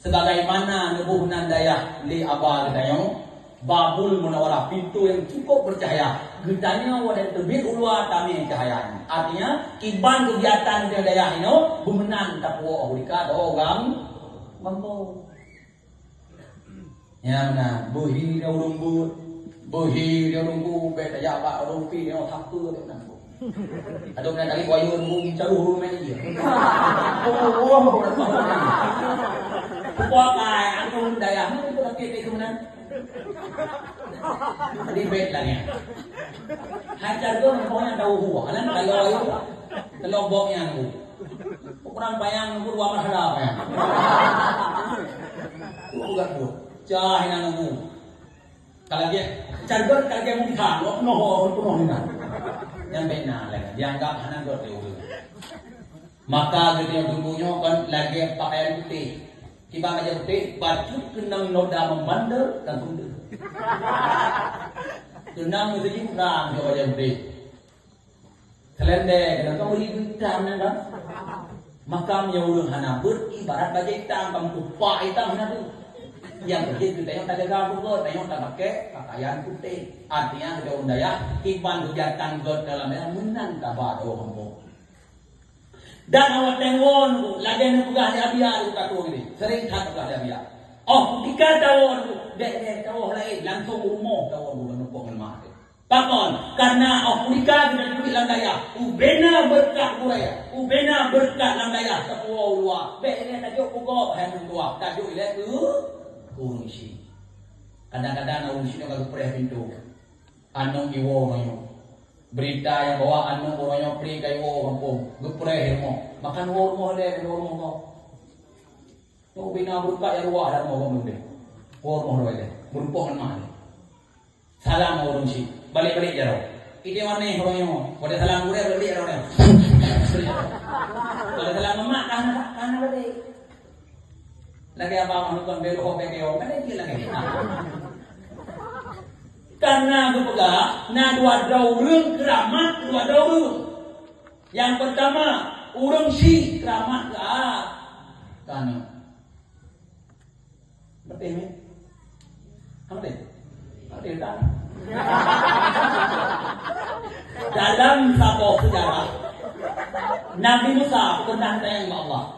Sebagaimana nebuhnan daya li abal dayo babul munawwarah, pintu yang cukup bercahaya. Gedanya wadah terbit ulua tami cahayanya. Artinya iban kegiatan dia daya ini bumenan tapua ahulika dogam mampu. Ya na bohi dia urunggu, bohi dia urunggu beta jaba urungpi dia takku dia nampu. Aduh na kali koyo urunggu caru rumah dia. Kuat kai angkung daya itu lagi kayak kemenan. Ribet lagi. Hajar tu pokoknya tahu huwa. Kan kalau itu kelompoknya tu. Ukuran bayang tu dua masalah ya. Tu juga tu. Cahina nunggu. Kalau dia cargot kalau dia mungkin lo penuh ni kan. Yang benar lagi. Dianggap hanya dua tu. Maka dia tunggunya kan lagi pakaian putih. Kita aja putih, baju kenang noda membandel dan tunduk. Kenang itu juga jauh aja putih. Selendek, kenang kamu hitam kan? Makam yang ulang hana beribarat baju hitam, kamu tupak hitam hana tu. Yang begitu, tayong tak jaga buat, tayong tak pakai pakaian putih. Artinya jauh daya, iban kegiatan god dalam yang menang kabar oh kamu. Dan awak tengok lagi nak buka dia biar buka tu ini. Sering tak buka dia biar. Oh, dikata awak tu, dek tahu lain langsung umum tahu bukan nupok lemah. Pakon karena oh nikah dengan duit landaya. Ubena berkat buraya. Ubena berkat landaya sepuluh luar. Bek ini tajuk pokok hai mentua. Tajuk ile tu urungsi. Kadang-kadang urungsi nak perih pintu. Anong iwo mayo. Berita yang bawa anu orangnya pri kayu kampung gepreh mo makan mo le mo no bina berkat ya luar dan mo munde mo le berupa mah salam orang si balik-balik jaro ide warna orangnya pada salam gure balik jaro kalau salam mak kan balik lagi apa menonton belo ko pekeo kan lagi karena berbeda, dua daurung keramat, dua daurung. Yang pertama, urung si keramat lah. Karena, betul ni? Apa ni? Apa dia tak? Dalam satu sejarah, Nabi Musa pernah tanya Allah.